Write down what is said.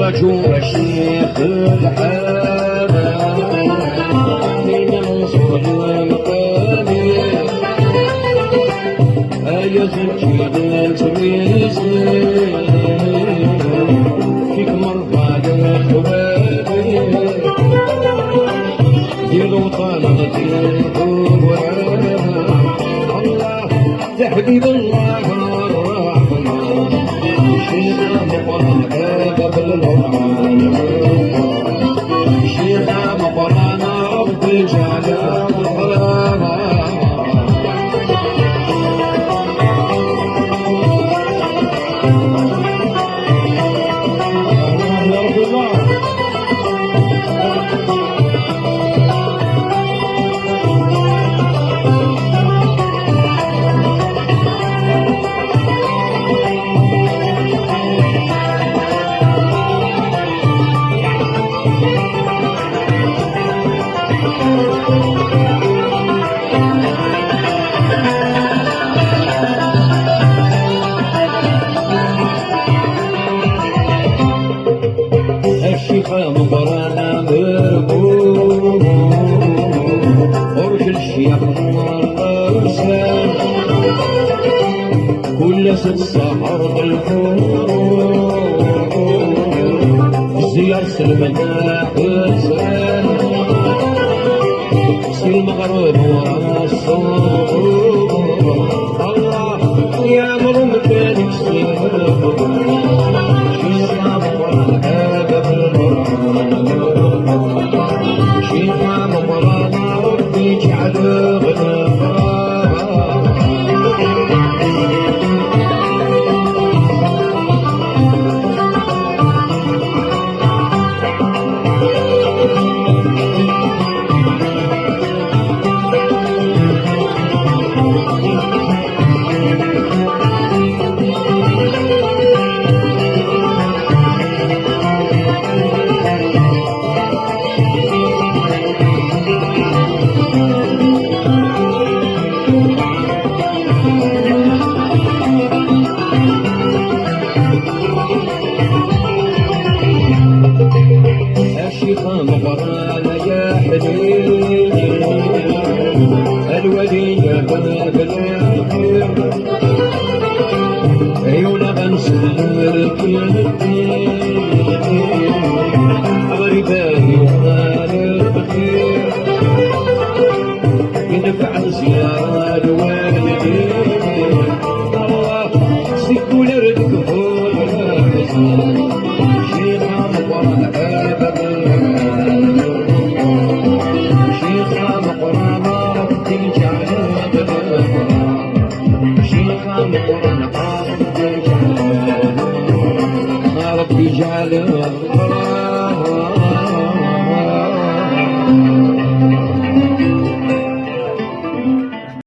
رجو الشيخ الحامى من منصور المقامي يا زكي تميزني فيك مرفع الحبابي ديرو طالغتي الله تحبيب الله الرحمن شيخنا مقرانا قبل القرآن شيخنا مقرانا ربي جعل القرآن مقرانا مربوط برج الشيخ والأرسال كل ست سهر بالحور زيار سلمنا حسان سي المغرب ورا الصور الله يا مرم كانك سير شيخنا مقرانا ربي جعل مقرانا يا حبيبي الولي بالخير عيونا غنسلم الكلمتين غريباني وغالي بخير ينفع زيارة الوالدين الله سيكو لردك فوق شيخنا مقرانا ربي جعل